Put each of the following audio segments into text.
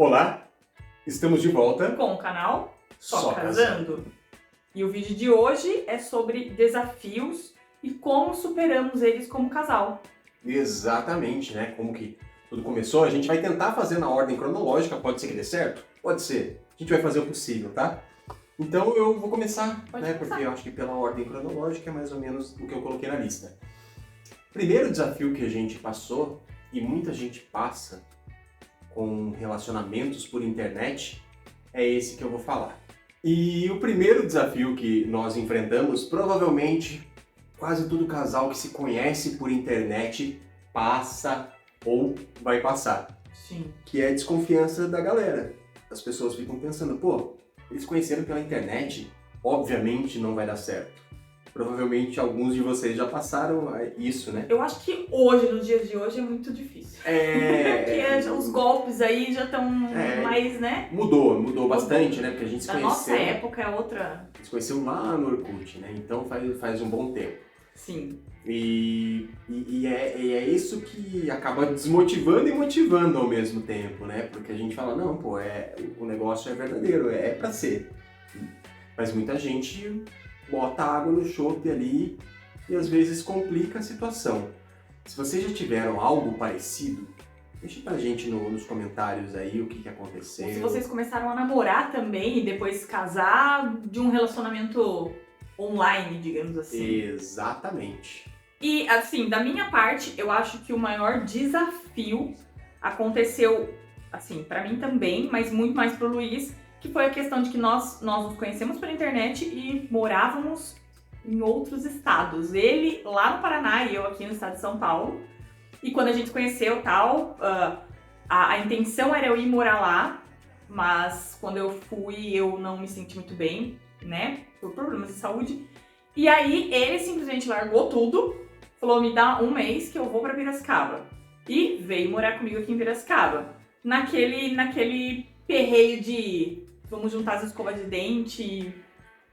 Olá, estamos de volta com o canal Só Casando. E o vídeo de hoje é sobre desafios e como superamos eles como casal. Exatamente, né? Como que tudo começou. A gente vai tentar fazer na ordem cronológica, pode ser que dê certo? Pode ser. A gente vai fazer o possível, tá? Então eu vou começar, Pode né? começar. Porque eu acho que pela ordem cronológica é mais ou menos o que eu coloquei na lista. Primeiro desafio que a gente passou, e muita gente passa com relacionamentos por internet, é esse que eu vou falar. E o primeiro desafio que nós enfrentamos, provavelmente quase todo casal que se conhece por internet passa ou vai passar, Sim. que é a desconfiança da galera. As pessoas ficam pensando, pô, eles conheceram pela internet, obviamente não vai dar certo. Provavelmente alguns de vocês já passaram isso, né? Eu acho que hoje, nos dias de hoje, é muito difícil. Porque os golpes aí já estão mais, né? Mudou bastante, né? Porque a gente se Da conheceu. nossa época é outra. Se conheceu lá no Orkut, né? Então faz um bom tempo. Sim. E é isso que acaba desmotivando e motivando ao mesmo tempo, né? Porque a gente fala, não, pô, o negócio é verdadeiro, é pra ser. Mas muita gente bota água no chope ali e às vezes complica a situação. Se vocês já tiveram algo parecido, deixa pra gente nos comentários aí o que aconteceu. Ou se vocês começaram a namorar também e depois casar de um relacionamento online, digamos assim. Exatamente. E, assim, da minha parte, eu acho que o maior desafio aconteceu, assim, pra mim também, mas muito mais pro Luiz, que foi a questão de que nós nos conhecemos pela internet e morávamos em outros estados. Ele lá no Paraná e eu aqui no estado de São Paulo. E quando a gente se conheceu, tal, a intenção era eu ir morar lá, mas quando eu fui eu não me senti muito bem, né, por problemas de saúde. E aí ele simplesmente largou tudo, falou, me dá um mês que eu vou pra Piracicaba. E veio morar comigo aqui em Piracicaba. Naquele perreio de vamos juntar as escovas de dente.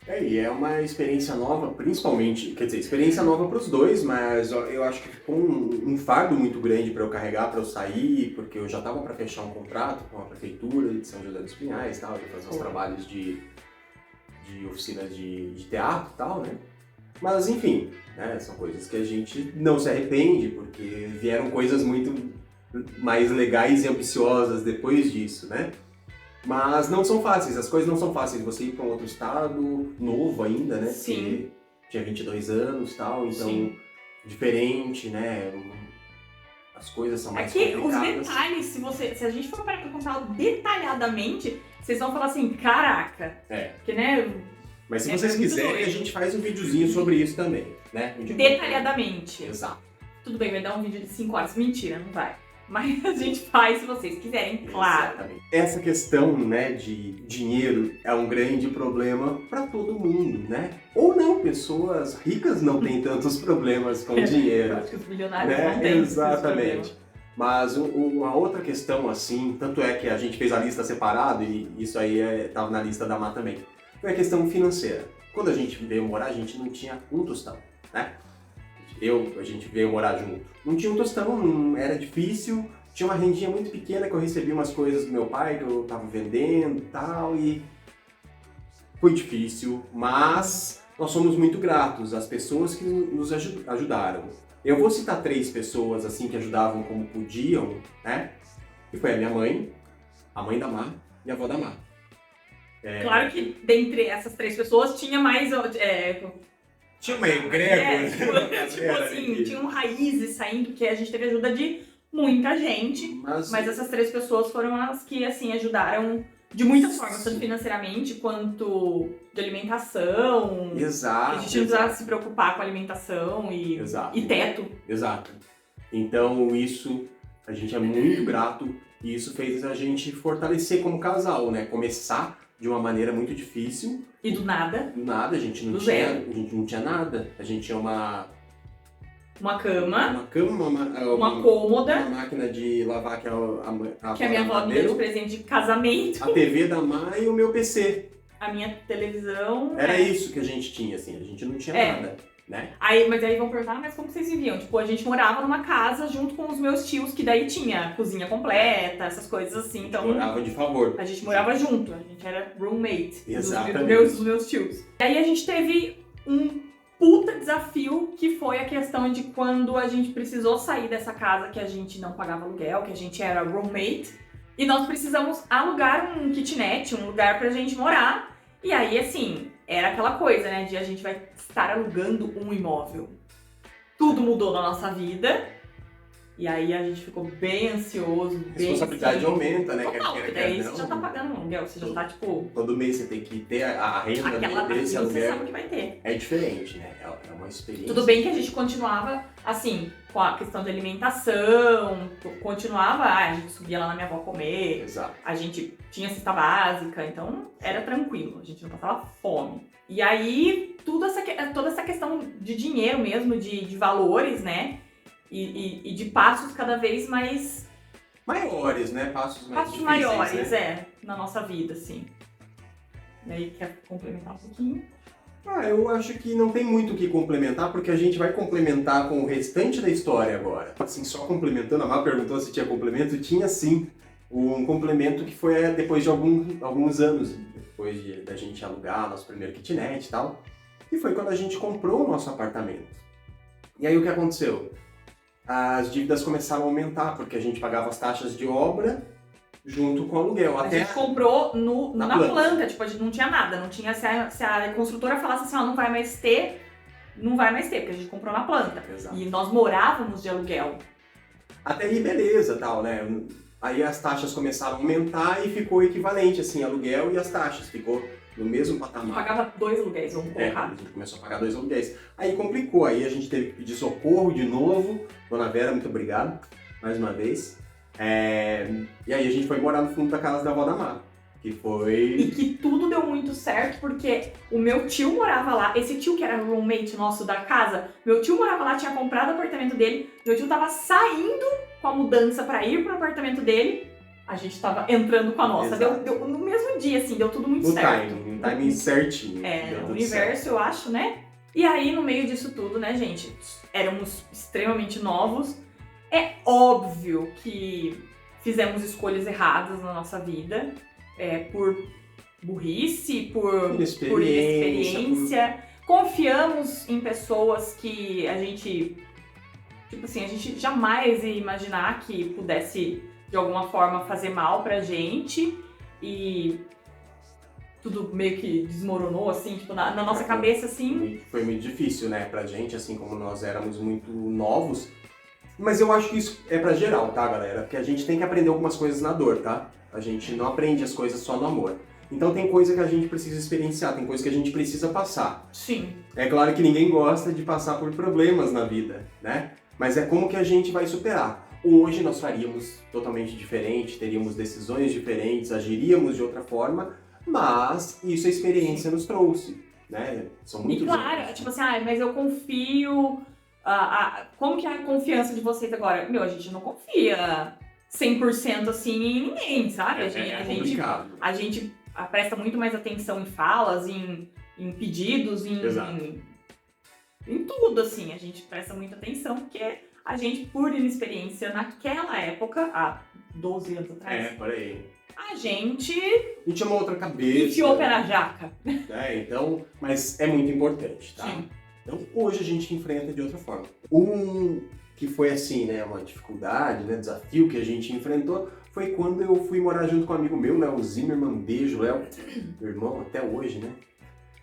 E é uma experiência nova, principalmente, quer dizer, experiência nova para os dois, mas eu acho que ficou um fardo muito grande para eu carregar, para eu sair, porque eu já estava para fechar um contrato com a prefeitura de São José dos Pinhais e tal, de fazer uns trabalhos de oficina de teatro e tal, né? Mas enfim, né, são coisas que a gente não se arrepende, porque vieram coisas muito mais legais e ambiciosas depois disso, né? Mas não são fáceis, as coisas não são fáceis. Você ir para um outro estado, novo ainda, né? Sim. Porque tinha 22 anos e tal, então Sim. diferente, né? As coisas são mais Aqui, os complicadas. detalhes, se a gente for parar pra contar detalhadamente, vocês vão falar assim, caraca. Porque, né? Mas se É vocês muito quiserem, doido. a gente faz um videozinho sobre isso também, né? Detalhadamente. Exato. Tudo bem, vai dar um vídeo de 5 horas. Mentira, não vai. Mas a gente faz se vocês quiserem, claro. Exatamente. Essa questão, né, de dinheiro é um grande problema para todo mundo, né? Ou não, pessoas ricas não têm tantos problemas com Eu dinheiro, acho que os milionários né? não têm esse Exatamente. problema. Mas uma outra questão, assim, tanto é que a gente fez a lista separada e isso aí estava na lista da Má também, foi a questão financeira. Quando a gente veio morar, a gente não tinha um tostão, né? A gente veio morar junto. Não tinha um tostão, não era difícil. Tinha uma rendinha muito pequena que eu recebia umas coisas do meu pai que eu tava vendendo e tal, e foi difícil, mas nós somos muito gratos às pessoas que nos ajudaram. Eu vou citar 3 pessoas assim que ajudavam como podiam, né? Que foi a minha mãe, a mãe da Má e a avó da Má. Claro que dentre essas 3 pessoas tinha mais... Tinha uma egrégora. tipo assim, tinham raízes saindo, que a gente teve ajuda de muita gente. Mas essas 3 pessoas foram as que, assim, ajudaram de muitas formas, tanto financeiramente quanto de alimentação. Exato. A gente não precisava se preocupar com alimentação e teto. Exato. Então isso, a gente é muito grato e isso fez a gente fortalecer como casal, né? Começar de uma maneira muito difícil. E do nada. Do nada, a gente não tinha nada. A gente tinha uma cama, uma cômoda, uma máquina de lavar que a minha avó me deu de presente de casamento, a TV da Má e o meu PC. a minha televisão. Era isso que a gente tinha, assim, a gente não tinha nada. né? Mas aí vão perguntar, mas como vocês viviam? Tipo, a gente morava numa casa junto com os meus tios, que daí tinha cozinha completa, essas coisas assim. Então, Morava de favor. a gente morava junto, a gente era roommate Exatamente. dos meus tios. E aí a gente teve um puta desafio, que foi a questão de quando a gente precisou sair dessa casa que a gente não pagava aluguel, que a gente era roommate, e nós precisamos alugar um kitnet, um lugar pra gente morar. E aí, assim, era aquela coisa, né, de a gente vai estar alugando um imóvel. Tudo mudou na nossa vida, e aí a gente ficou bem ansioso, A bem... responsabilidade aumenta, né? Total, porque daí você já tá pagando um aluguel, você já tá, tipo... Todo mês você tem que ter a renda Aquela desse você aluguel. sabe que vai ter. É diferente, né? É uma experiência. Tudo bem que a gente continuava, assim, com a questão de alimentação, continuava, a gente subia lá na minha avó comer, Exato. a gente tinha cesta básica, então era tranquilo, a gente não passava fome. E aí, toda essa questão de dinheiro mesmo, de valores, né, e de passos cada vez mais... Maiores, né? Passos mais Passos difíceis, maiores, né? na nossa vida, assim. E aí, quer complementar um pouquinho? Eu acho que não tem muito o que complementar, porque a gente vai complementar com o restante da história agora. Assim, só complementando, a Má perguntou se tinha complemento, tinha sim um complemento que foi depois de alguns anos, depois da gente alugar nosso primeiro kitnet e tal, e foi quando a gente comprou o nosso apartamento. E aí o que aconteceu? As dívidas começaram a aumentar, porque a gente pagava as taxas de obra junto com o aluguel. A gente comprou na planta. planta, tipo, a gente não tinha nada, não tinha, se a construtora falasse assim, ó, não vai mais ter, porque a gente comprou na planta. Exato. E nós morávamos de aluguel. Até aí beleza, tal, né? Aí as taxas começaram a aumentar e ficou equivalente, assim, aluguel e as taxas, ficou no mesmo A gente patamar. pagava 2 aluguéis, vamos A colocar. gente começou a pagar 2 aluguéis. Aí complicou, aí a gente teve que pedir socorro de novo. Dona Vera, muito obrigado, mais uma vez. E aí a gente foi morar no fundo da casa da avó da Má, que foi... E que tudo deu muito certo, porque o meu tio morava lá, esse tio que era roommate nosso da casa, meu tio morava lá, tinha comprado o apartamento dele, meu tio tava saindo com a mudança pra ir pro apartamento dele, a gente tava entrando com a nossa. Deu no mesmo dia, assim, deu tudo muito certo. No timing certinho. Deu O tudo universo, certo. eu acho, né? E aí, no meio disso tudo, né, gente, éramos extremamente novos. É óbvio que fizemos escolhas erradas na nossa vida, por burrice, por inexperiência. Confiamos em pessoas que a gente, tipo assim, a gente jamais ia imaginar que pudesse, de alguma forma, fazer mal pra gente. E tudo meio que desmoronou, assim, tipo, na nossa cabeça, assim. Foi muito difícil, né, pra gente, assim como nós éramos muito novos. Mas eu acho que isso é pra geral, tá, galera? Porque a gente tem que aprender algumas coisas na dor, tá? A gente não aprende as coisas só no amor. Então tem coisa que a gente precisa experienciar, tem coisa que a gente precisa passar. Sim. É claro que ninguém gosta de passar por problemas na vida, né? Mas é como que a gente vai superar. Hoje nós faríamos totalmente diferente, teríamos decisões diferentes, agiríamos de outra forma, mas isso a experiência nos trouxe, né? São muitos claro, anos. tipo assim, mas eu confio... como que é a confiança de vocês agora? Meu, a gente não confia 100% assim em ninguém, sabe? Complicado. A gente presta muito mais atenção em falas, em pedidos, em tudo, assim. A gente presta muita atenção, porque a gente, por inexperiência naquela época, há 12 anos atrás, por aí. a gente tinha uma outra cabeça. enfiou o pé na jaca. Então, mas é muito importante, tá? Sim. Então, hoje a gente enfrenta de outra forma. Que foi assim, né, uma dificuldade, né, desafio que a gente enfrentou, foi quando eu fui morar junto com um amigo meu, né, o Zimmerman, beijo, Léo, meu irmão até hoje,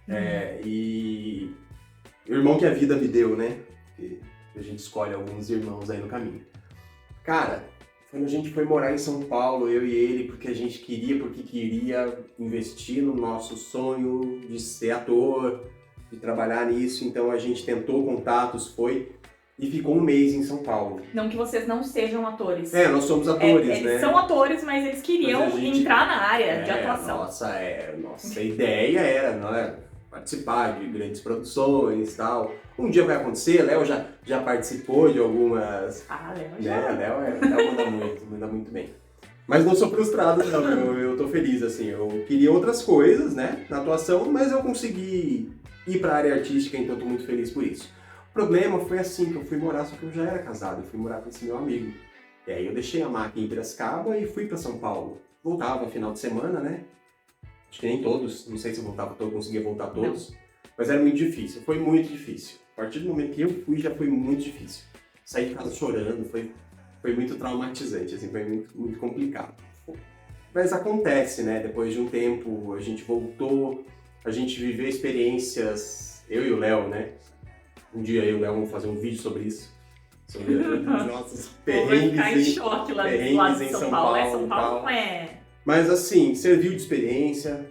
né? E o irmão que a vida me deu, né? Porque a gente escolhe alguns irmãos aí no caminho. Cara, quando a gente foi morar em São Paulo, eu e ele, porque queria investir no nosso sonho de ser ator, de trabalhar nisso, então a gente tentou contatos, e ficou um mês em São Paulo. Não que vocês não sejam atores. Nós somos atores, né? Eles são atores, mas eles queriam entrar na área de atuação. Nossa ideia era participar de grandes produções e tal. Um dia vai acontecer, Léo já participou de algumas... Léo já. Léo manda muito bem. Mas não sou frustrado, não. Eu tô feliz, assim. Eu queria outras coisas, né, na atuação, mas eu consegui ir pra área artística, então tô muito feliz por isso. problema foi assim, que eu fui morar, só que eu já era casado, eu fui morar com esse meu amigo. E aí eu deixei a MAC em Piracicaba e fui para São Paulo. Voltava final de semana, né? Acho que nem todos, não sei se eu voltava todo, conseguia voltar todos. Não. Mas era muito difícil, foi muito difícil. A partir do momento que eu fui, já foi muito difícil. Saí de casa chorando, foi muito traumatizante, assim, foi muito complicado. Mas acontece, né? Depois de um tempo, a gente voltou, a gente viveu experiências, eu e o Léo, né? Um dia eu e o Léo vamos fazer um vídeo sobre isso. Sobre os nossos perrengues, ficar em choque lá em São Paulo. São Paulo não é... Mas assim, serviu de experiência.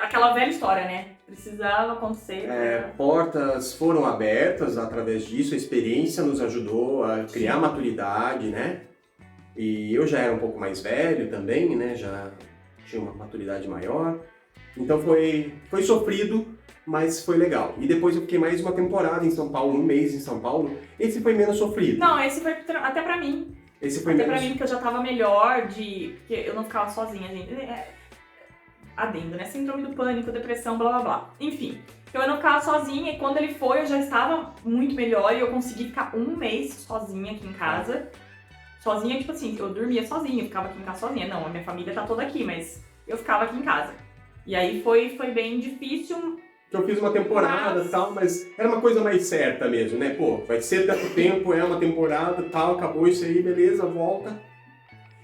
Aquela velha história, né? Precisava acontecer. Portas foram abertas através disso, a experiência nos ajudou a criar maturidade, né? E eu já era um pouco mais velho também, né? Já tinha uma maturidade maior. Então foi sofrido, mas foi legal. E depois eu fiquei mais uma temporada em São Paulo, um mês em São Paulo. Esse foi menos sofrido. Não, esse foi até pra mim. Esse foi até pra mim, porque eu já tava melhor porque eu não ficava sozinha, gente. Adendo, né? Síndrome do pânico, depressão, blá blá blá. Enfim, eu não ficava sozinha e quando ele foi eu já estava muito melhor e eu consegui ficar um mês sozinha aqui em casa. Sozinha, tipo assim, eu dormia sozinha, eu ficava aqui em casa sozinha. Não, a minha família tá toda aqui, mas eu ficava aqui em casa. E aí foi bem difícil. Eu fiz uma temporada e tal, mas era uma coisa mais certa mesmo, né? Pô, vai ser tanto tempo, é uma temporada tal, acabou isso aí, beleza, volta.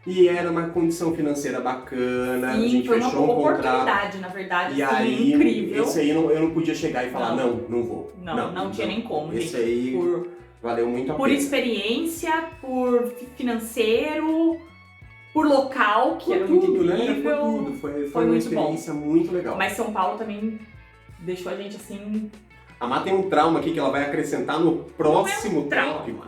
E era uma condição financeira bacana, sim, a gente foi fechou uma um contrato. oportunidade, na verdade, e foi aí, incrível. Esse aí eu não podia chegar e falar, não vou. Não tinha nem como, esse gente. Aí valeu muito a pena. Por experiência, por financeiro, por local, que era muito incrível. Né? Foi uma experiência muito legal. Mas São Paulo também deixou a gente assim... A Má tem um trauma aqui que ela vai acrescentar no próximo tópico.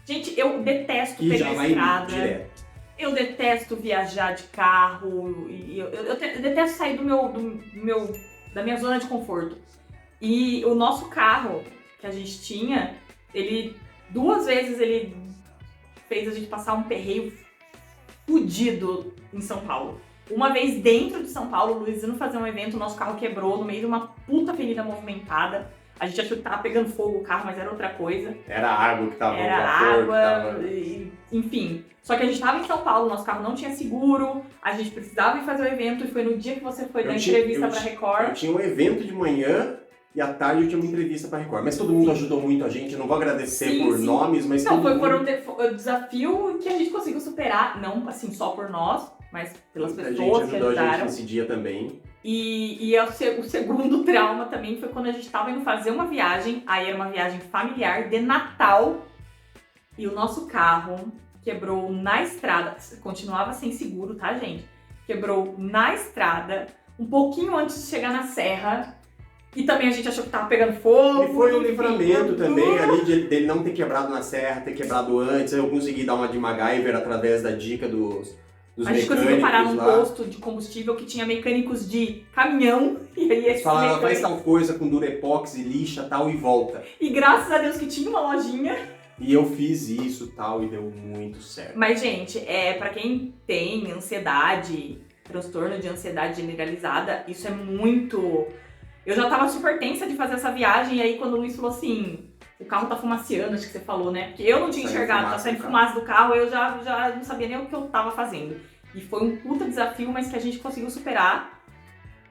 Gente, eu detesto que pegar estrada. Direto. Eu detesto viajar de carro. Eu detesto sair da minha zona de conforto. E o nosso carro que a gente tinha, duas vezes ele fez a gente passar um perreio fudido em São Paulo. Uma vez dentro de São Paulo, o Luiz indo fazer um evento, o nosso carro quebrou no meio de uma puta avenida movimentada. A gente achou que tava pegando fogo o carro, mas era outra coisa. Era água que tava no vapor. Enfim. Só que a gente tava em São Paulo, nosso carro não tinha seguro, a gente precisava ir fazer o evento e foi no dia que você foi dar entrevista pra Record. Eu tinha um evento de manhã e à tarde eu tinha uma entrevista pra Record. Mas todo mundo ajudou muito a gente, não vou agradecer por nomes, mas não, foi um desafio que a gente conseguiu superar, não assim só por nós, mas pelas pessoas que ajudaram. A gente nesse dia também. E o segundo trauma também foi quando a gente tava indo fazer uma viagem, aí era uma viagem familiar de Natal, e o nosso carro quebrou na estrada, continuava sem seguro, tá, gente? Quebrou na estrada, um pouquinho antes de chegar na serra, e também a gente achou que tava pegando fogo. E foi um livramento também ali dele não ter quebrado na serra, ter quebrado antes. Eu consegui dar uma de MacGyver através da dica dos a gente conseguiu parar num posto de combustível que tinha mecânicos de caminhão. E aí esses falaram, faz tal coisa com Durepox e lixa tal e volta. E graças a Deus que tinha uma lojinha. E eu fiz isso tal e deu muito certo. Mas, gente, pra quem tem ansiedade, transtorno de ansiedade generalizada, isso é muito... Eu já tava super tensa de fazer essa viagem, e aí quando o Luiz falou assim, o carro tá fumaciando, acho que você falou, né? Porque eu não tinha enxergado, tá saindo fumaça do carro, eu já não sabia nem o que eu tava fazendo. E foi um puta desafio, mas que a gente conseguiu superar.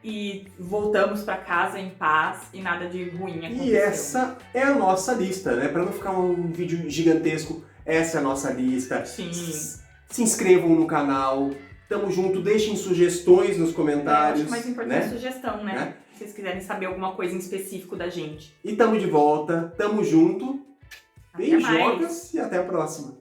E voltamos pra casa em paz e nada de ruim aconteceu. E essa é a nossa lista, né? Pra não ficar um vídeo gigantesco, essa é a nossa lista. Sim. Se inscrevam no canal, tamo junto, deixem sugestões nos comentários. Acho mais importante a sugestão, né? Se vocês quiserem saber alguma coisa em específico da gente. E tamo de volta, tamo junto. Beijocas e até a próxima.